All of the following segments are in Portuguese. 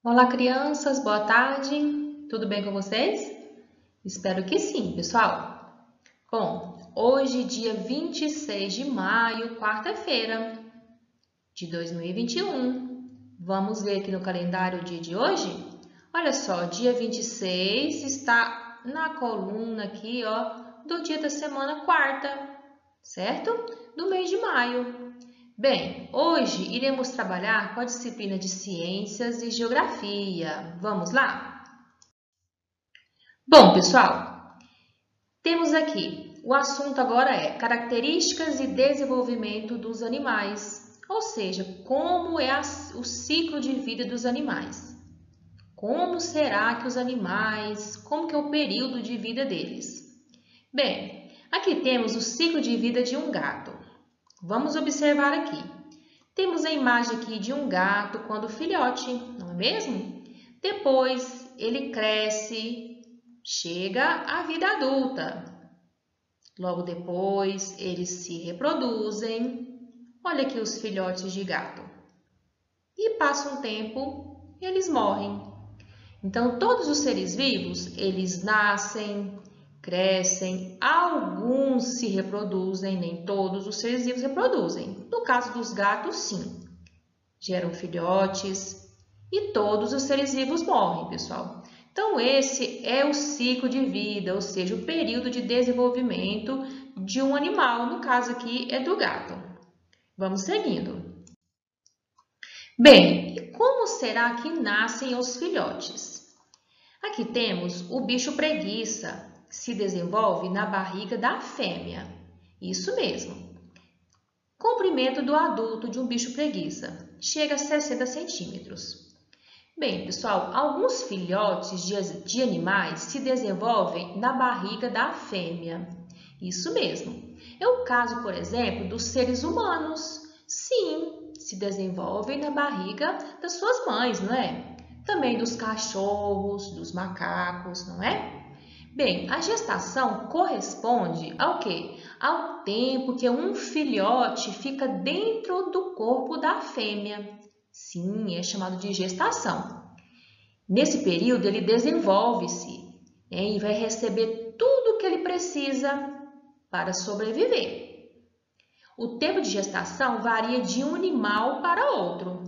Olá, crianças, boa tarde. Tudo bem com vocês? Espero que sim, pessoal. Bom, hoje, dia 26 de maio, quarta-feira de 2021. Vamos ver aqui no calendário o dia de hoje? Olha só, dia 26 está na coluna aqui, ó, do dia da semana quarta, certo? Do mês de maio. Bem, hoje iremos trabalhar com a disciplina de Ciências e Geografia. Vamos lá? Bom, pessoal, temos aqui o assunto agora é características e desenvolvimento dos animais, ou seja, como é o ciclo de vida dos animais. Como será que os animais, como que é o período de vida deles? Bem, aqui temos o ciclo de vida de um gato. Vamos observar aqui. Temos a imagem aqui de um gato quando filhote, não é mesmo? Depois ele cresce, chega à vida adulta. Logo depois eles se reproduzem. Olha aqui os filhotes de gato. E passa um tempo e eles morrem. Então todos os seres vivos, eles nascem, crescem, alguns se reproduzem, nem todos os seres vivos reproduzem. No caso dos gatos, sim. Geram filhotes e todos os seres vivos morrem, pessoal. Então, esse é o ciclo de vida, ou seja, o período de desenvolvimento de um animal, no caso aqui é do gato. Vamos seguindo. Bem, e como será que nascem os filhotes? Aqui temos o bicho preguiça, que se desenvolve na barriga da fêmea. Isso mesmo. Comprimento do adulto de um bicho preguiça chega a 60 centímetros. Bem, pessoal, alguns filhotes de animais se desenvolvem na barriga da fêmea. Isso mesmo. É o caso, por exemplo, dos seres humanos. Sim, se desenvolvem na barriga das suas mães, não é? Também dos cachorros, dos macacos, não é? Bem, a gestação corresponde ao quê? Ao tempo que um filhote fica dentro do corpo da fêmea. Sim, é chamado de gestação. Nesse período, ele desenvolve-se, né, e vai receber tudo o que ele precisa para sobreviver. O tempo de gestação varia de um animal para outro.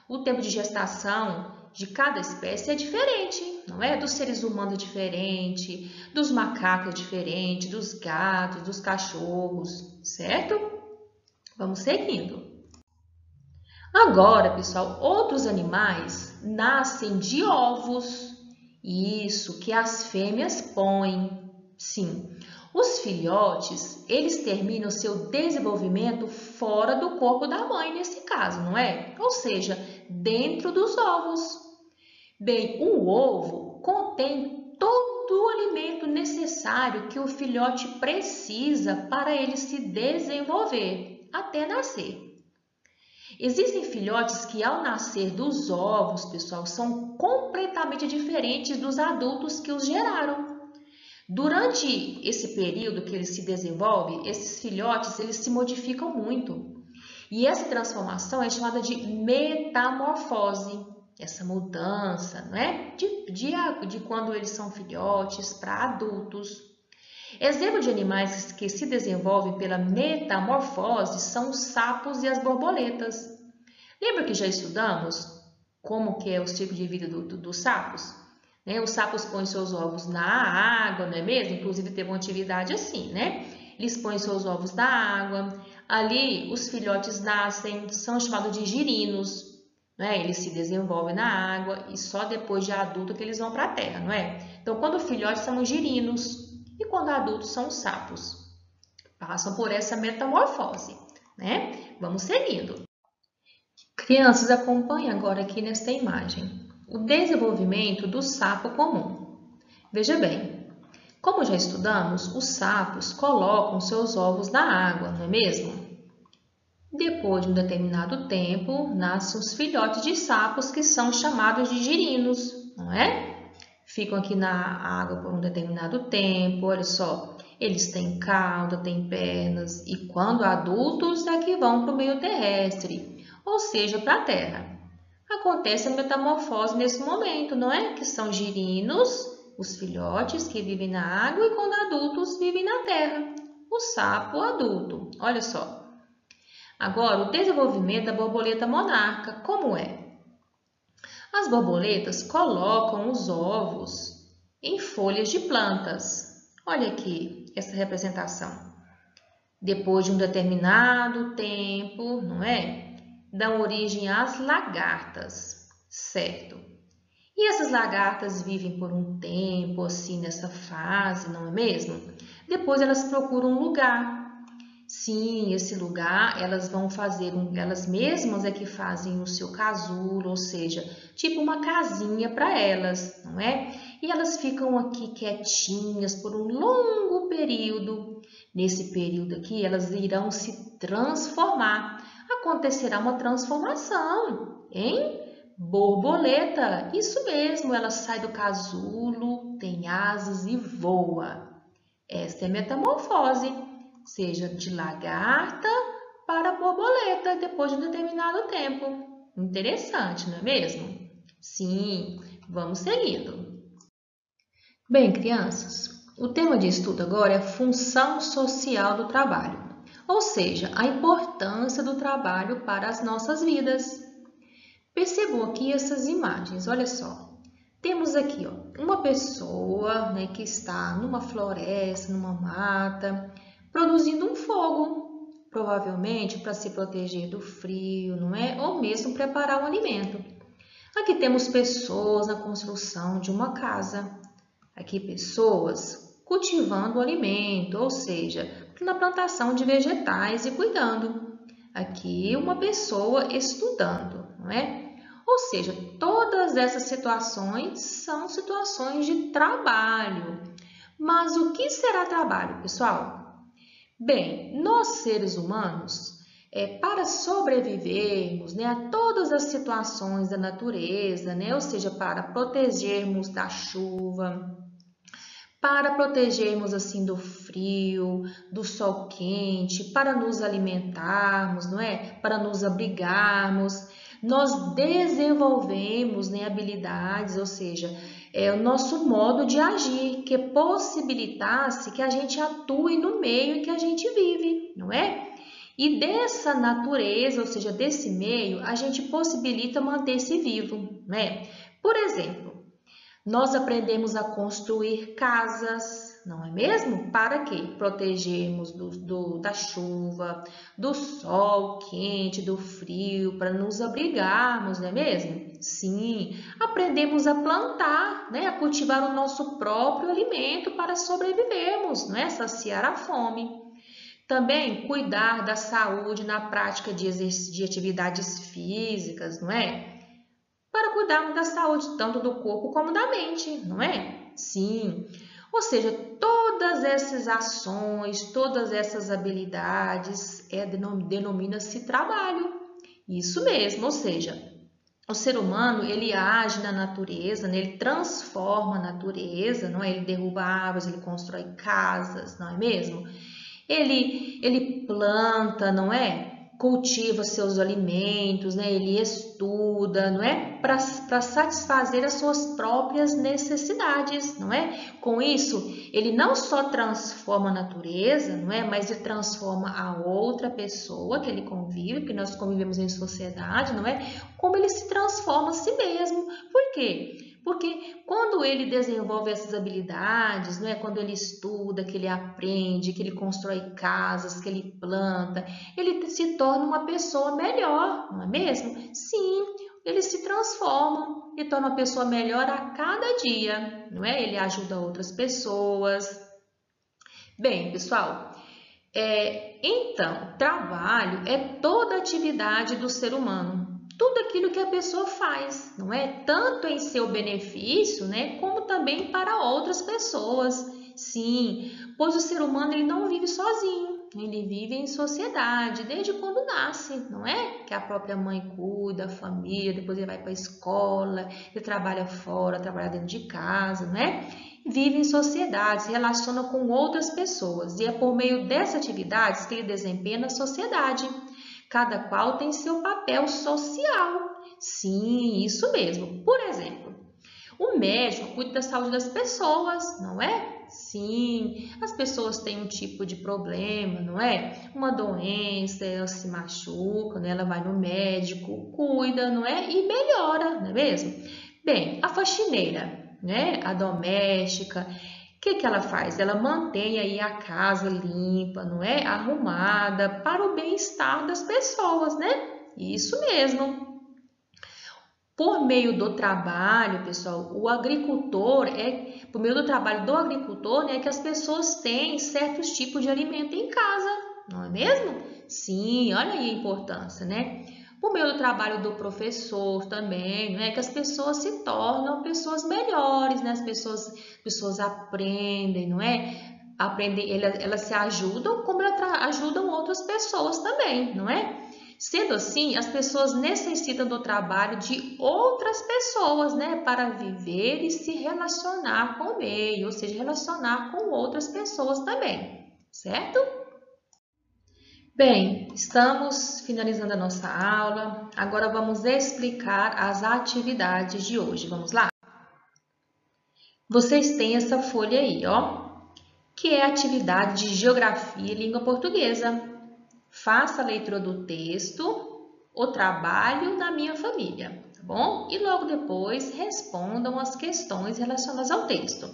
O tempo de gestação de cada espécie é diferente, não é? Dos seres humanos é diferente, dos macacos é diferente, dos gatos, dos cachorros, certo? Vamos seguindo. Agora, pessoal, outros animais nascem de ovos. Isso, que as fêmeas põem. Sim, os filhotes, eles terminam seu desenvolvimento fora do corpo da mãe, nesse caso, não é? Ou seja, dentro dos ovos. Bem, o ovo contém todo o alimento necessário que o filhote precisa para ele se desenvolver até nascer. Existem filhotes que, ao nascer dos ovos, pessoal, são completamente diferentes dos adultos que os geraram. Durante esse período que eles se desenvolvem, esses filhotes eles se modificam muito. E essa transformação é chamada de metamorfose. Essa mudança, não é? De quando eles são filhotes para adultos. Exemplo de animais que se desenvolvem pela metamorfose são os sapos e as borboletas. Lembra que já estudamos como que é o ciclo de vida dos sapos? Né? Os sapos põem seus ovos na água, não é mesmo? Inclusive teve uma atividade assim, né? Eles põem seus ovos na água. Ali os filhotes nascem, são chamados de girinos. Né? Eles se desenvolvem na água e só depois de adulto que eles vão para a terra, não é? Então, quando filhotes são os girinos e quando adultos são os sapos. Passam por essa metamorfose, né? Vamos seguindo. Crianças, acompanhem agora aqui nesta imagem o desenvolvimento do sapo comum. Veja bem, como já estudamos, os sapos colocam seus ovos na água, não é mesmo? Depois de um determinado tempo, nascem os filhotes de sapos que são chamados de girinos, não é? Ficam aqui na água por um determinado tempo, olha só, eles têm cauda, têm pernas e quando adultos é que vão para o meio terrestre, ou seja, para a terra. acontece a metamorfose nesse momento, não é? Que são girinos, os filhotes que vivem na água e quando adultos vivem na terra. O sapo adulto, olha só. Agora, o desenvolvimento da borboleta monarca, como é? As borboletas colocam os ovos em folhas de plantas. Olha aqui essa representação. Depois de um determinado tempo, não é? Dão origem às lagartas, certo? E essas lagartas vivem por um tempo assim nessa fase, não é mesmo? Depois elas procuram um lugar. Sim, esse lugar elas vão fazer, elas mesmas é que fazem o seu casulo, ou seja, tipo uma casinha para elas, não é? E elas ficam aqui quietinhas por um longo período. Nesse período aqui, elas irão se transformar. Acontecerá uma transformação em borboleta. Isso mesmo, ela sai do casulo, tem asas e voa. Esta é a metamorfose, seja de lagarta para borboleta depois de um determinado tempo. Interessante, não é mesmo? Sim, vamos seguindo. Bem, crianças, o tema de estudo agora é a função social do trabalho, ou seja, a importância do trabalho para as nossas vidas. Percebam aqui essas imagens, olha só. Temos aqui uma pessoa, né, que está numa floresta, numa mata, produzindo um fogo, provavelmente para se proteger do frio, não é? Ou mesmo preparar um alimento. Aqui temos pessoas na construção de uma casa. Aqui pessoas cultivando o alimento, ou seja, na plantação de vegetais e cuidando. Aqui uma pessoa estudando, não é? Ou seja, todas essas situações são situações de trabalho. Mas o que será trabalho, pessoal? Bem, nós seres humanos, para sobrevivermos, né, a todas as situações da natureza, né, ou seja, para protegermos da chuva, para protegermos assim do frio, do sol quente, para nos alimentarmos, não é? Para nos abrigarmos, nós desenvolvemos, né, habilidades, ou seja, o nosso modo de agir que possibilitasse que a gente atue no meio em que a gente vive, não é? E dessa natureza, ou seja, desse meio, a gente possibilita manter-se vivo, né? Por exemplo, nós aprendemos a construir casas, não é mesmo? Para quê? Protegermos da chuva, do sol quente, do frio, para nos abrigarmos, não é mesmo? Sim, aprendemos a plantar, né? A cultivar o nosso próprio alimento para sobrevivermos, não é? Saciar a fome. Também cuidar da saúde na prática de atividades físicas, não é? Para cuidarmos da saúde tanto do corpo como da mente, não é? Sim. Ou seja, todas essas ações, todas essas habilidades denomina-se trabalho. Isso mesmo, ou seja, o ser humano ele age na natureza, né? Ele transforma a natureza, não é? Ele derruba árvores, ele constrói casas, não é mesmo? Ele planta, não é? Cultiva seus alimentos, né? Ele estuda, não é? Para satisfazer as suas próprias necessidades, não é? Com isso, ele não só transforma a natureza, não é? Mas ele transforma a outra pessoa que ele convive, porque nós convivemos em sociedade, não é? Como ele se transforma a si mesmo. Por quê? Porque quando ele desenvolve essas habilidades, não é? Quando ele estuda, que ele aprende, que ele constrói casas, que ele planta, ele se torna uma pessoa melhor, não é mesmo? Sim, ele se transforma e torna uma pessoa melhor a cada dia, não é? Ele ajuda outras pessoas. Bem, pessoal, então, trabalho é toda atividade do ser humano. Tudo aquilo que a pessoa faz, não é? Tanto em seu benefício, né? Como também para outras pessoas. Sim, pois o ser humano ele não vive sozinho. Ele vive em sociedade, desde quando nasce, não é? Que a própria mãe cuida, a família, depois ele vai para a escola, ele trabalha fora, trabalha dentro de casa, não é? Vive em sociedade, se relaciona com outras pessoas e é por meio dessas atividades que ele desempenha na sociedade. Cada qual tem seu papel social Sim, isso mesmo. Por exemplo, o médico cuida da saúde das pessoas, não é? Sim, as pessoas têm um tipo de problema, não é? Uma doença, ela se machuca, né? Ela vai no médico, cuida, não é? E melhora, não é mesmo? Bem, a faxineira, né? A doméstica, o que que ela faz? Ela mantém aí a casa limpa, não é? Arrumada para o bem-estar das pessoas, né? Isso mesmo. Por meio do trabalho, pessoal, por meio do trabalho do agricultor, né, que as pessoas têm certos tipos de alimento em casa, não é mesmo? Sim, olha aí a importância, né? Por meio do trabalho do professor também, né, que as pessoas se tornam pessoas melhores, né? As pessoas aprendem, não é? Aprendem, elas se ajudam como elas ajudam outras pessoas também, não é? Sendo assim, as pessoas necessitam do trabalho de outras pessoas, né, para viver e se relacionar com o meio, ou seja, relacionar com outras pessoas também, certo? Bem, estamos finalizando a nossa aula. Agora vamos explicar as atividades de hoje. Vamos lá? Vocês têm essa folha aí, ó, que é a atividade de Geografia e Língua Portuguesa. Faça a leitura do texto, o trabalho da minha família, tá bom? E logo depois respondam as questões relacionadas ao texto.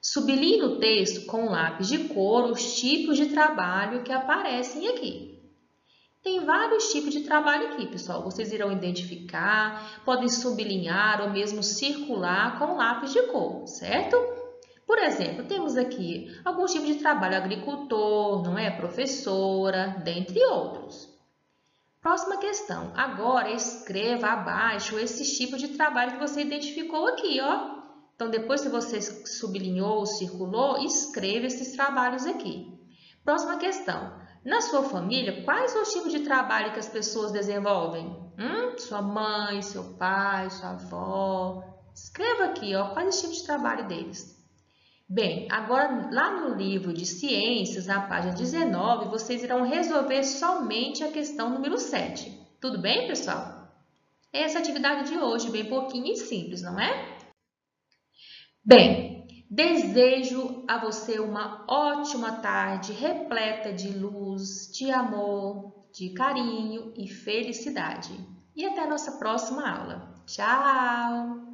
Sublinhe no texto com lápis de cor os tipos de trabalho que aparecem aqui. Tem vários tipos de trabalho aqui, pessoal. Vocês irão identificar, podem sublinhar ou mesmo circular com lápis de cor, certo? Por exemplo, temos aqui alguns tipos de trabalho, agricultor, não é? Professora, dentre outros. Próxima questão. Agora escreva abaixo esses tipos de trabalho que você identificou aqui, ó. Então, depois que você sublinhou, circulou, escreva esses trabalhos aqui. Próxima questão. Na sua família, quais são os tipos de trabalho que as pessoas desenvolvem? Sua mãe, seu pai, sua avó. Escreva aqui, ó, quais os tipos de trabalho deles. Bem, agora lá no livro de ciências, na página 19, vocês irão resolver somente a questão número 7. Tudo bem, pessoal? Essa é a atividade de hoje, bem pouquinho e simples, não é? Bem, desejo a você uma ótima tarde repleta de luz, de amor, de carinho e felicidade. E até a nossa próxima aula. Tchau!